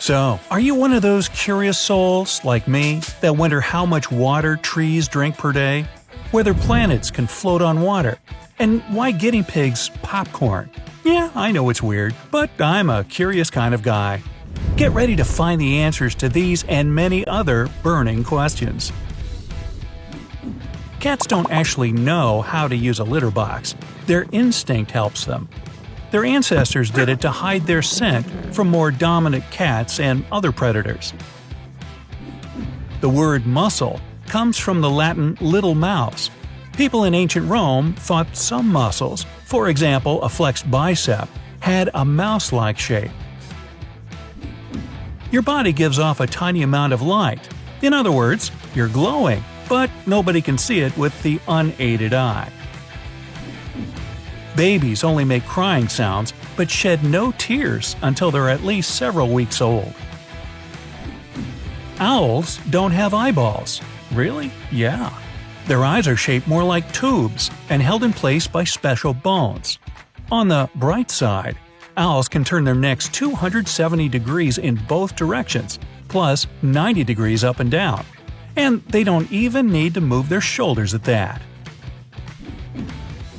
So, are you one of those curious souls, like me, that wonder how much water trees drink per day? Whether planets can float on water? And why guinea pigs popcorn? Yeah, I know it's weird, but I'm a curious kind of guy. Get ready to find the answers to these and many other burning questions. Cats don't actually know how to use a litter box. Their instinct helps them. Their ancestors did it to hide their scent from more dominant cats and other predators. The word muscle comes from the Latin little mouse. People in ancient Rome thought some muscles, for example a flexed bicep, had a mouse-like shape. Your body gives off a tiny amount of light. In other words, you're glowing, but nobody can see it with the unaided eye. Babies only make crying sounds, but shed no tears until they're at least several weeks old. Owls don't have eyeballs. Really? Yeah. Their eyes are shaped more like tubes and held in place by special bones. On the bright side, owls can turn their necks 270 degrees in both directions, plus 90 degrees up and down. And they don't even need to move their shoulders at that.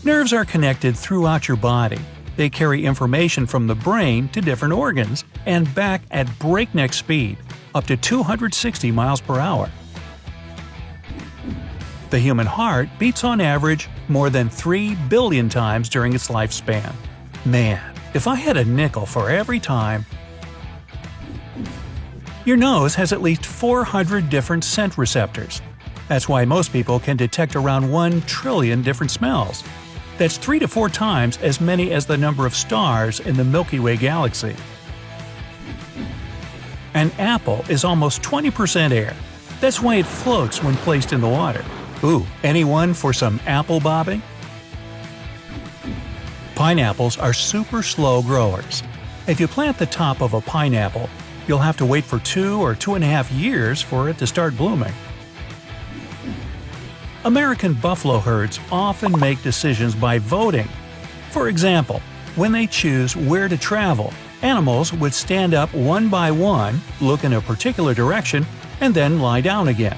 Nerves are connected throughout your body. They carry information from the brain to different organs and back at breakneck speed, up to 260 miles per hour. The human heart beats on average more than 3 billion times during its lifespan. Man, if I had a nickel for every time. Your nose has at least 400 different scent receptors. That's why most people can detect around 1 trillion different smells. That's 3 to 4 times as many as the number of stars in the Milky Way galaxy. An apple is almost 20% air. That's why it floats when placed in the water. Ooh, anyone for some apple bobbing? Pineapples are super slow growers. If you plant the top of a pineapple, you'll have to wait for 2 or 2.5 years for it to start blooming. American buffalo herds often make decisions by voting. For example, when they choose where to travel, animals would stand up one by one, look in a particular direction, and then lie down again.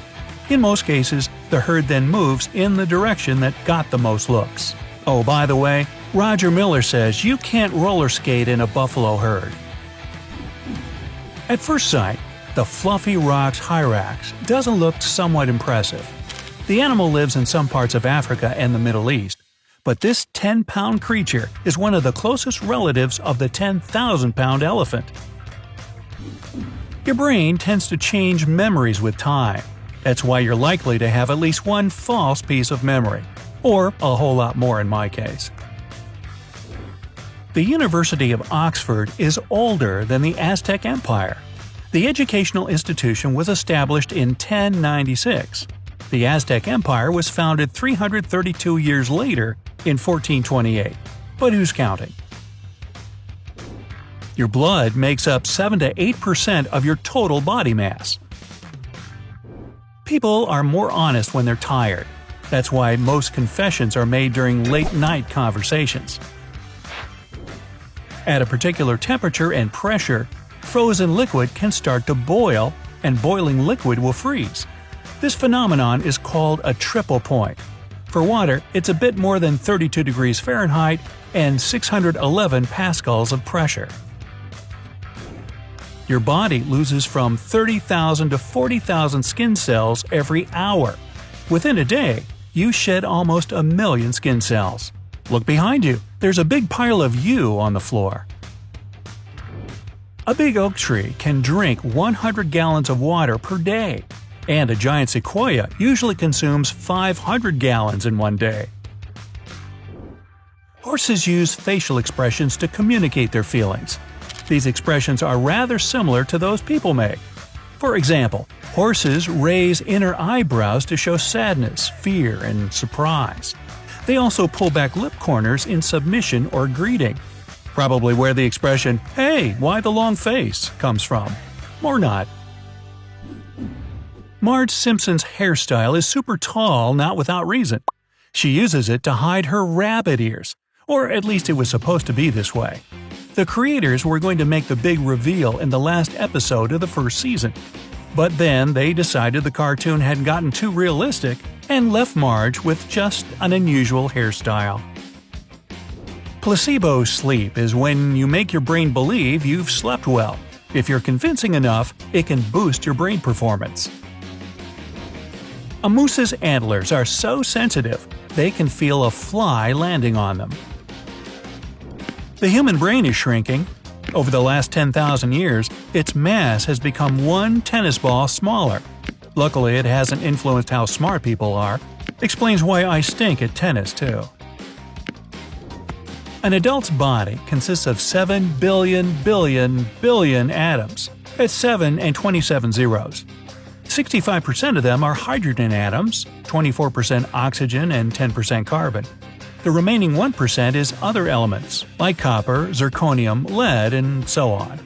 In most cases, the herd then moves in the direction that got the most looks. Oh, by the way, Roger Miller says you can't roller skate in a buffalo herd. At first sight, the fluffy roc's hyrax doesn't look somewhat impressive. The animal lives in some parts of Africa and the Middle East, but this 10-pound creature is one of the closest relatives of the 10,000-pound elephant. Your brain tends to change memories with time. That's why you're likely to have at least one false piece of memory, or a whole lot more in my case. The University of Oxford is older than the Aztec Empire. The educational institution was established in 1096. The Aztec Empire was founded 332 years later in 1428. But who's counting? Your blood makes up 7 to 8% of your total body mass. People are more honest when they're tired. That's why most confessions are made during late-night conversations. At a particular temperature and pressure, frozen liquid can start to boil, and boiling liquid will freeze. This phenomenon is called a triple point. For water, it's a bit more than 32 degrees Fahrenheit and 611 pascals of pressure. Your body loses from 30,000 to 40,000 skin cells every hour. Within a day, you shed almost 1 million skin cells. Look behind you, there's a big pile of you on the floor. A big oak tree can drink 100 gallons of water per day, and a giant sequoia usually consumes 500 gallons in one day. Horses use facial expressions to communicate their feelings. These expressions are rather similar to those people make. For example, horses raise inner eyebrows to show sadness, fear, and surprise. They also pull back lip corners in submission or greeting. Probably where the expression, "Hey, why the long face?" comes from. Or not. Marge Simpson's hairstyle is super tall not without reason. She uses it to hide her rabbit ears, or at least it was supposed to be this way. The creators were going to make the big reveal in the last episode of the first season. But then they decided the cartoon had gotten too realistic and left Marge with just an unusual hairstyle. Placebo sleep is when you make your brain believe you've slept well. If you're convincing enough, it can boost your brain performance. A moose's antlers are so sensitive, they can feel a fly landing on them. The human brain is shrinking. Over the last 10,000 years, its mass has become one tennis ball smaller. Luckily, it hasn't influenced how smart people are. Explains why I stink at tennis, too. An adult's body consists of 7 billion atoms. That's 7 and 27 zeros. 65% of them are hydrogen atoms, 24% oxygen and 10% carbon. The remaining 1% is other elements, like copper, zirconium, lead, and so on.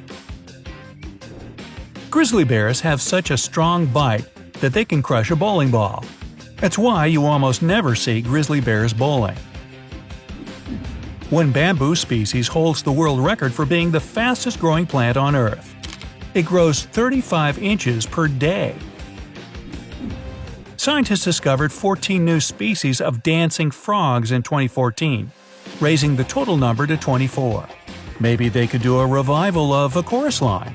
Grizzly bears have such a strong bite that they can crush a bowling ball. That's why you almost never see grizzly bears bowling. One bamboo species holds the world record for being the fastest growing plant on Earth. It grows 35 inches per day. Scientists discovered 14 new species of dancing frogs in 2014, raising the total number to 24. Maybe they could do a revival of a chorus line.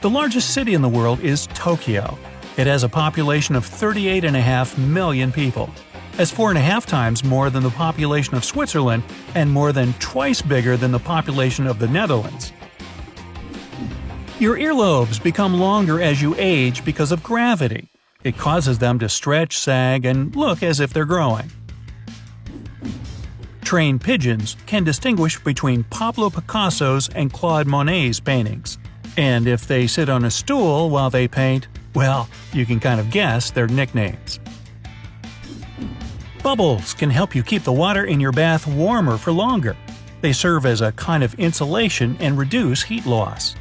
The largest city in the world is Tokyo. It has a population of 38.5 million people. That's 4.5 times more than the population of Switzerland and more than twice bigger than the population of the Netherlands. Your earlobes become longer as you age because of gravity. It causes them to stretch, sag, and look as if they're growing. Trained pigeons can distinguish between Pablo Picasso's and Claude Monet's paintings. And if they sit on a stool while they paint, well, you can kind of guess their nicknames. Bubbles can help you keep the water in your bath warmer for longer. They serve as a kind of insulation and reduce heat loss.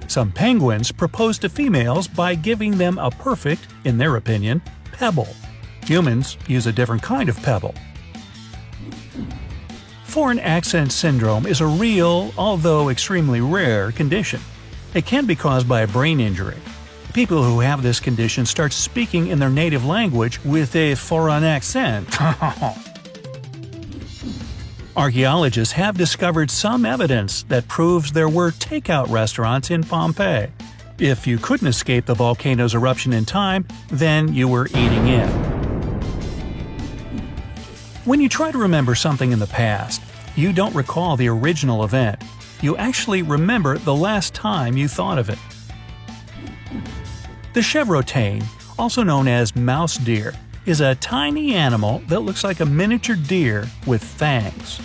Some penguins propose to females by giving them a perfect, in their opinion, pebble. Humans use a different kind of pebble. Foreign accent syndrome is a real, although extremely rare, condition. It can be caused by a brain injury. People who have this condition start speaking in their native language with a foreign accent. Archaeologists have discovered some evidence that proves there were takeout restaurants in Pompeii. If you couldn't escape the volcano's eruption in time, then you were eating in. When you try to remember something in the past, you don't recall the original event. You actually remember the last time you thought of it. The chevrotain, also known as mouse deer, is a tiny animal that looks like a miniature deer with fangs.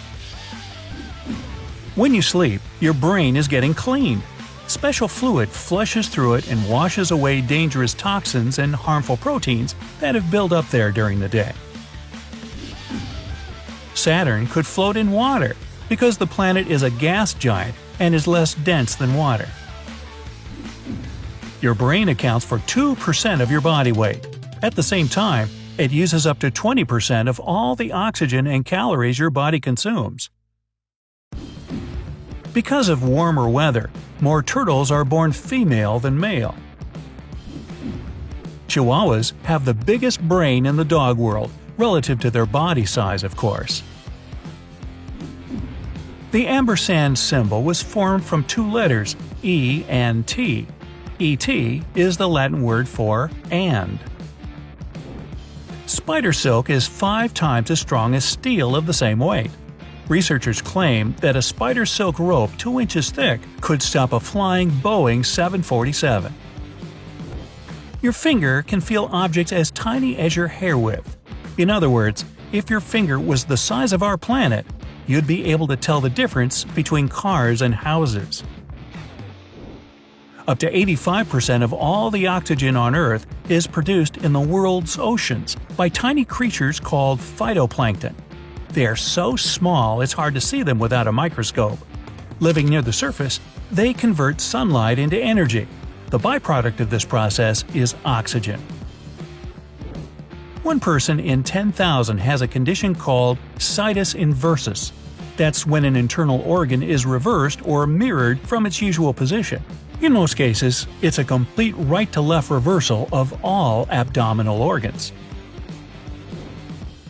When you sleep, your brain is getting cleaned. Special fluid flushes through it and washes away dangerous toxins and harmful proteins that have built up there during the day. Saturn could float in water because the planet is a gas giant and is less dense than water. Your brain accounts for 2% of your body weight. At the same time, it uses up to 20% of all the oxygen and calories your body consumes. Because of warmer weather, more turtles are born female than male. Chihuahuas have the biggest brain in the dog world, relative to their body size, of course. The ampersand symbol was formed from two letters, E and T. ET is the Latin word for "and". Spider silk is 5 times as strong as steel of the same weight. Researchers claim that a spider silk rope 2 inches thick could stop a flying Boeing 747. Your finger can feel objects as tiny as your hair width. In other words, if your finger was the size of our planet, you'd be able to tell the difference between cars and houses. Up to 85% of all the oxygen on Earth is produced in the world's oceans by tiny creatures called phytoplankton. They are so small it's hard to see them without a microscope. Living near the surface, they convert sunlight into energy. The byproduct of this process is oxygen. One person in 10,000 has a condition called situs inversus. That's when an internal organ is reversed or mirrored from its usual position. In most cases, it's a complete right-to-left reversal of all abdominal organs.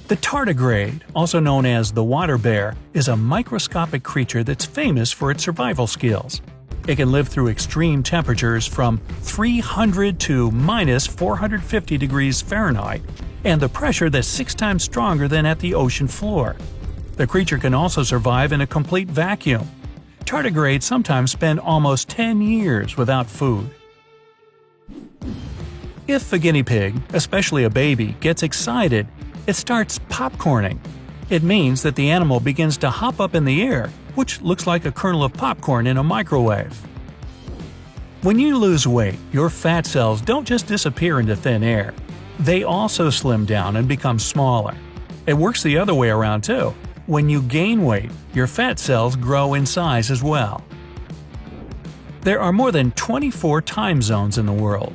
The tardigrade, also known as the water bear, is a microscopic creature that's famous for its survival skills. It can live through extreme temperatures from 300 to minus 450 degrees Fahrenheit, and the pressure that's 6 times stronger than at the ocean floor. The creature can also survive in a complete vacuum. Tardigrades sometimes spend almost 10 years without food. If a guinea pig, especially a baby, gets excited, it starts popcorning. It means that the animal begins to hop up in the air, which looks like a kernel of popcorn in a microwave. When you lose weight, your fat cells don't just disappear into thin air. They also slim down and become smaller. It works the other way around too. When you gain weight, your fat cells grow in size as well. There are more than 24 time zones in the world.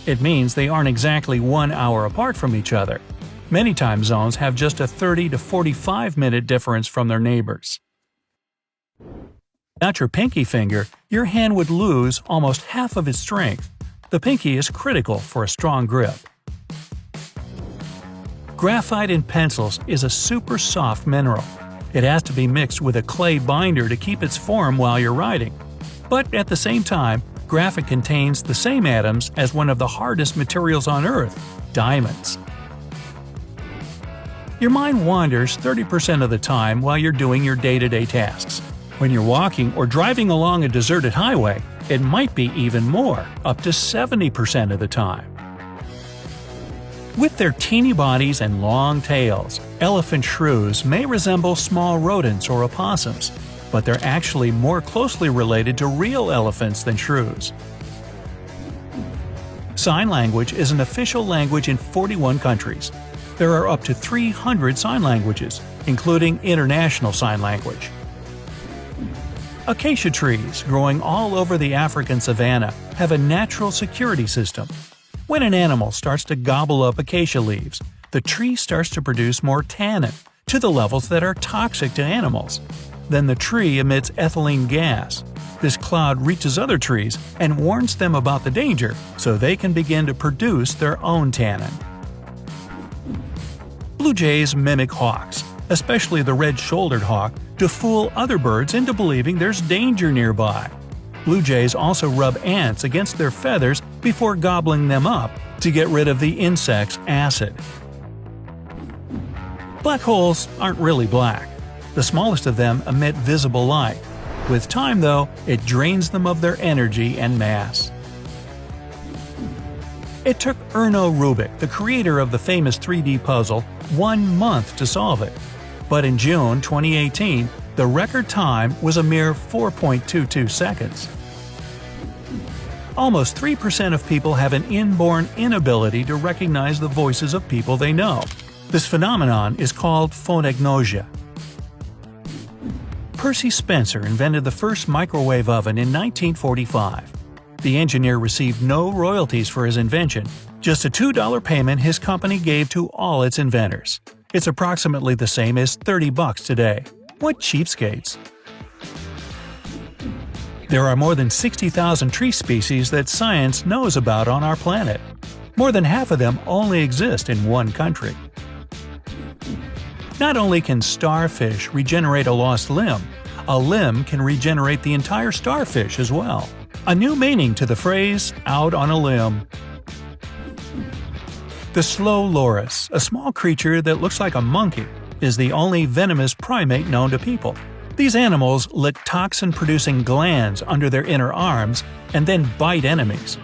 It means they aren't exactly 1 hour apart from each other. Many time zones have just a 30 to 45-minute difference from their neighbors. Without your pinky finger, your hand would lose almost half of its strength. The pinky is critical for a strong grip. Graphite in pencils is a super soft mineral. It has to be mixed with a clay binder to keep its form while you're writing. But at the same time, graphite contains the same atoms as one of the hardest materials on Earth, diamonds. Your mind wanders 30% of the time while you're doing your day-to-day tasks. When you're walking or driving along a deserted highway, it might be even more, up to 70% of the time. With their teeny bodies and long tails, elephant shrews may resemble small rodents or opossums, but they're actually more closely related to real elephants than shrews. Sign language is an official language in 41 countries. There are up to 300 sign languages, including International Sign Language. Acacia trees, growing all over the African savanna, have a natural security system. When an animal starts to gobble up acacia leaves, the tree starts to produce more tannin, to the levels that are toxic to animals. Then the tree emits ethylene gas. This cloud reaches other trees and warns them about the danger, so they can begin to produce their own tannin. Blue jays mimic hawks, especially the red-shouldered hawk, to fool other birds into believing there's danger nearby. Blue jays also rub ants against their feathers before gobbling them up to get rid of the insect's acid. Black holes aren't really black. The smallest of them emit visible light. With time, though, it drains them of their energy and mass. It took Erno Rubik, the creator of the famous 3D puzzle, 1 month to solve it. But in June 2018, the record time was a mere 4.22 seconds. Almost 3% of people have an inborn inability to recognize the voices of people they know. This phenomenon is called phoneagnosia. Percy Spencer invented the first microwave oven in 1945. The engineer received no royalties for his invention, just a $2 payment his company gave to all its inventors. It's approximately the same as $30 today. What cheapskates! There are more than 60,000 tree species that science knows about on our planet. More than half of them only exist in one country. Not only can starfish regenerate a lost limb can regenerate the entire starfish as well. A new meaning to the phrase, out on a limb. The slow loris, a small creature that looks like a monkey, is the only venomous primate known to people. These animals lick toxin-producing glands under their inner arms and then bite enemies.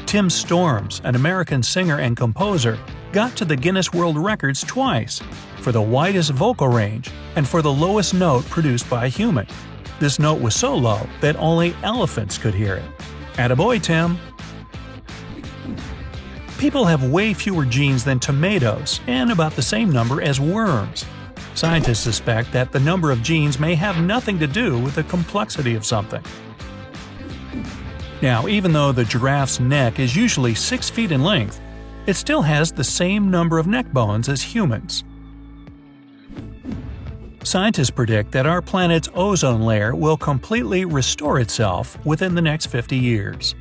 Tim Storms, an American singer and composer, got to the Guinness World Records twice, for the widest vocal range and for the lowest note produced by a human. This note was so low that only elephants could hear it. Attaboy, Tim! People have way fewer genes than tomatoes and about the same number as worms. Scientists suspect that the number of genes may have nothing to do with the complexity of something. Now, even though the giraffe's neck is usually 6 feet in length, it still has the same number of neck bones as humans. Scientists predict that our planet's ozone layer will completely restore itself within the next 50 years.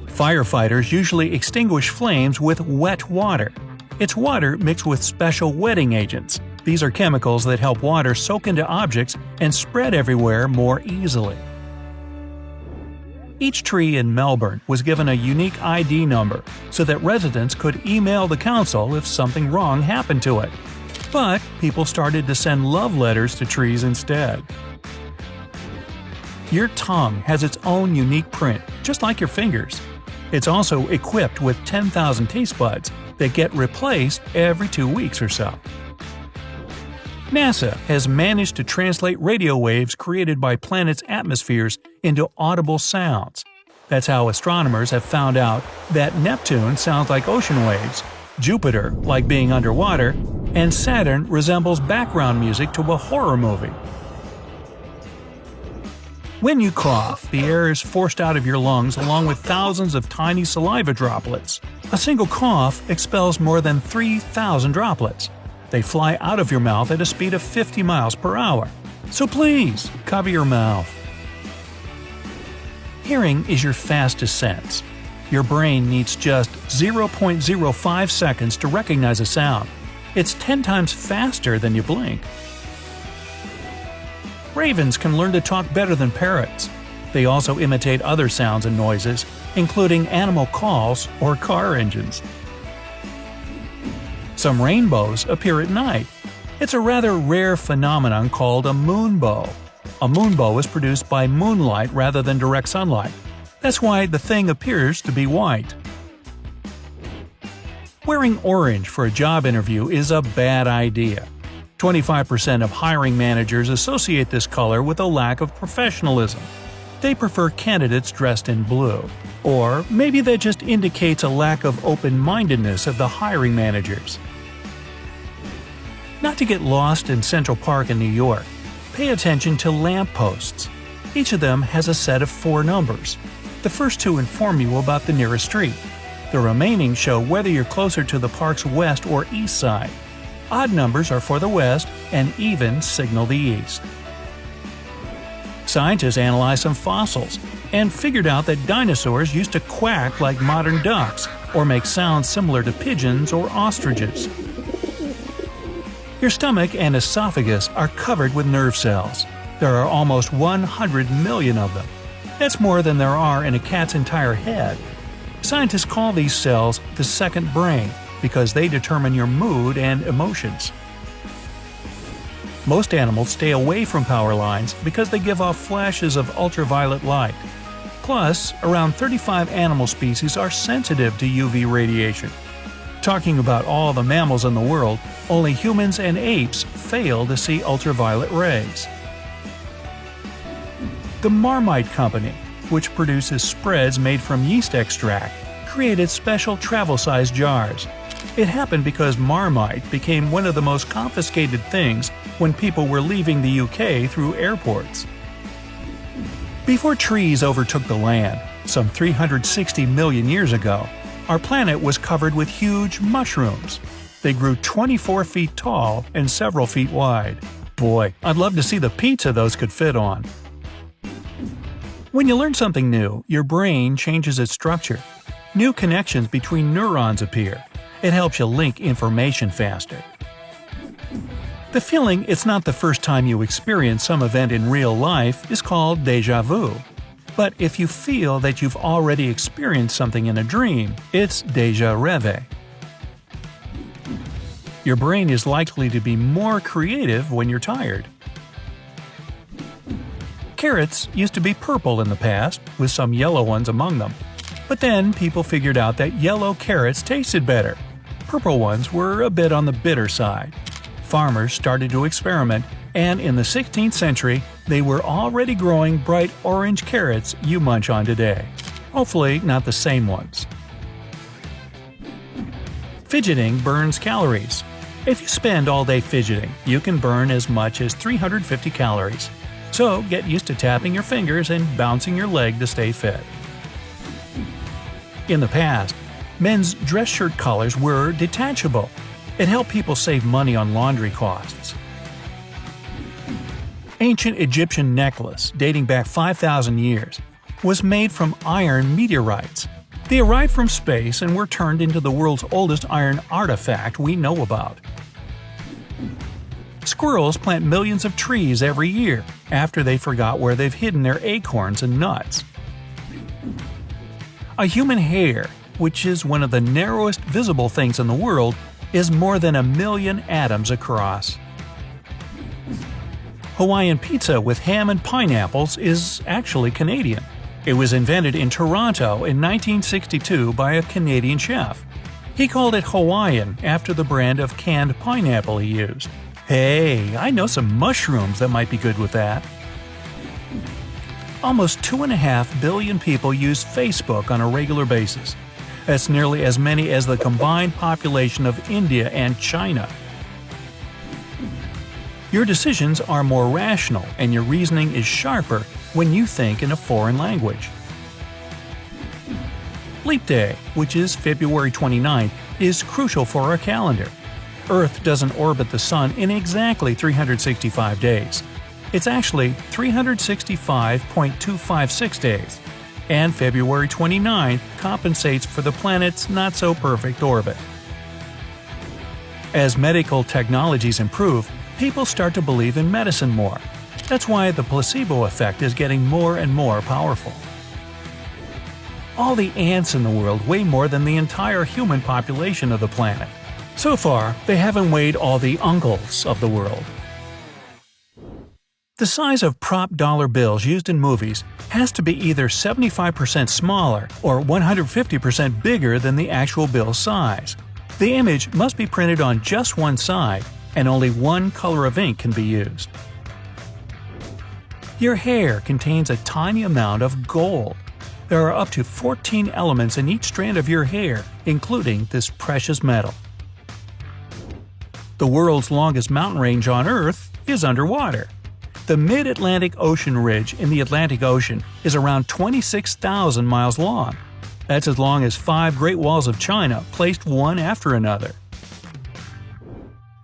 Firefighters usually extinguish flames with wet water. It's water mixed with special wetting agents. These are chemicals that help water soak into objects and spread everywhere more easily. Each tree in Melbourne was given a unique ID number so that residents could email the council if something wrong happened to it. But people started to send love letters to trees instead. Your tongue has its own unique print, just like your fingers. It's also equipped with 10,000 taste buds that get replaced every 2 weeks or so. NASA has managed to translate radio waves created by planets' atmospheres into audible sounds. That's how astronomers have found out that Neptune sounds like ocean waves, Jupiter like being underwater, and Saturn resembles background music to a horror movie. When you cough, the air is forced out of your lungs along with thousands of tiny saliva droplets. A single cough expels more than 3,000 droplets. They fly out of your mouth at a speed of 50 miles per hour. So please, cover your mouth. Hearing is your fastest sense. Your brain needs just 0.05 seconds to recognize a sound. It's 10 times faster than you blink. Ravens can learn to talk better than parrots. They also imitate other sounds and noises, including animal calls or car engines. Some rainbows appear at night. It's a rather rare phenomenon called a moonbow. A moonbow is produced by moonlight rather than direct sunlight. That's why the thing appears to be white. Wearing orange for a job interview is a bad idea. 25% of hiring managers associate this color with a lack of professionalism. They prefer candidates dressed in blue. Or maybe that just indicates a lack of open-mindedness of the hiring managers. Not to get lost in Central Park in New York, pay attention to lampposts. Each of them has a set of 4 numbers. The first 2 inform you about the nearest street. The remaining show whether you're closer to the park's west or east side. Odd numbers are for the west, and even signal the east. Scientists analyzed some fossils and figured out that dinosaurs used to quack like modern ducks or make sounds similar to pigeons or ostriches. Your stomach and esophagus are covered with nerve cells. There are almost 100 million of them. That's more than there are in a cat's entire head. Scientists call these cells the second brain because they determine your mood and emotions. Most animals stay away from power lines because they give off flashes of ultraviolet light. Plus, around 35 animal species are sensitive to UV radiation. Talking about all the mammals in the world, only humans and apes fail to see ultraviolet rays. The Marmite Company, which produces spreads made from yeast extract, created special travel-sized jars. It happened because Marmite became one of the most confiscated things when people were leaving the UK through airports. Before trees overtook the land, some 360 million years ago, our planet was covered with huge mushrooms. They grew 24 feet tall and several feet wide. Boy, I'd love to see the pizza those could fit on. When you learn something new, your brain changes its structure. New connections between neurons appear. It helps you link information faster. The feeling it's not the first time you experience some event in real life is called déjà vu. But if you feel that you've already experienced something in a dream, it's déjà rêvé. Your brain is likely to be more creative when you're tired. Carrots used to be purple in the past, with some yellow ones among them. But then people figured out that yellow carrots tasted better. Purple ones were a bit on the bitter side. Farmers started to experiment, and in the 16th century, they were already growing bright orange carrots you munch on today. Hopefully not the same ones. Fidgeting burns calories. If you spend all day fidgeting, you can burn as much as 350 calories. So get used to tapping your fingers and bouncing your leg to stay fit. In the past, men's dress shirt collars were detachable. It helped people save money on laundry costs. Ancient Egyptian necklace, dating back 5,000 years, was made from iron meteorites. They arrived from space and were turned into the world's oldest iron artifact we know about. Squirrels plant millions of trees every year after they forgot where they've hidden their acorns and nuts. A human hair, which is one of the narrowest visible things in the world, is more than 1 million atoms across. Hawaiian pizza with ham and pineapples is actually Canadian. It was invented in Toronto in 1962 by a Canadian chef. He called it Hawaiian after the brand of canned pineapple he used. Hey, I know some mushrooms that might be good with that. Almost 2.5 billion people use Facebook on a regular basis. That's nearly as many as the combined population of India and China. Your decisions are more rational and your reasoning is sharper when you think in a foreign language. Leap Day, which is February 29, is crucial for our calendar. Earth doesn't orbit the Sun in exactly 365 days. It's actually 365.256 days, and February 29 compensates for the planet's not-so-perfect orbit. As medical technologies improve, people start to believe in medicine more. That's why the placebo effect is getting more and more powerful. All the ants in the world weigh more than the entire human population of the planet. So far, they haven't weighed all the uncles of the world. The size of prop dollar bills used in movies has to be either 75% smaller or 150% bigger than the actual bill size. The image must be printed on just one side, and only one color of ink can be used. Your hair contains a tiny amount of gold. There are up to 14 elements in each strand of your hair, including this precious metal. The world's longest mountain range on Earth is underwater. The Mid-Atlantic Ocean Ridge in the Atlantic Ocean is around 26,000 miles long. That's as long as 5 Great Walls of China placed one after another.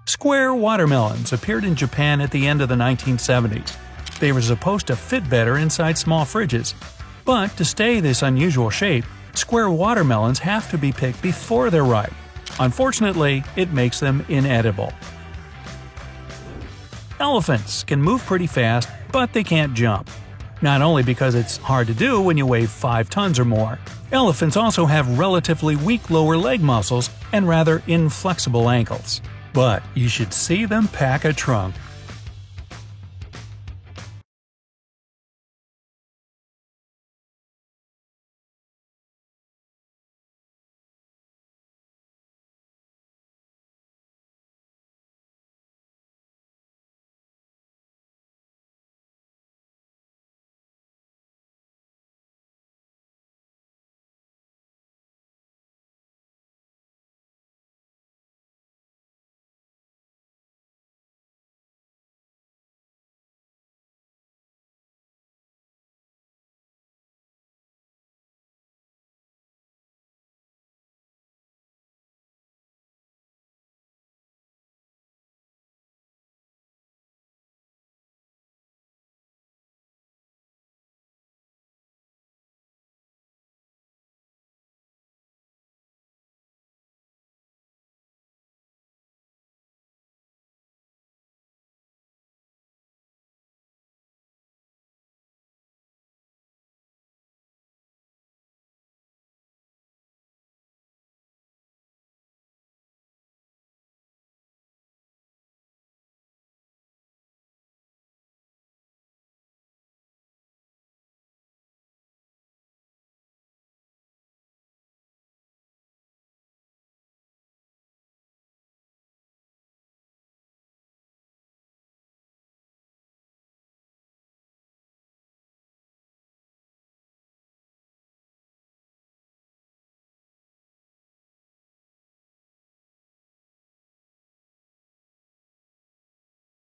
Square watermelons appeared in Japan at the end of the 1970s. They were supposed to fit better inside small fridges. But to stay this unusual shape, square watermelons have to be picked before they're ripe. Unfortunately, it makes them inedible. Elephants can move pretty fast, but they can't jump. Not only because it's hard to do when you weigh 5 tons or more, elephants also have relatively weak lower leg muscles and rather inflexible ankles. But you should see them pack a trunk.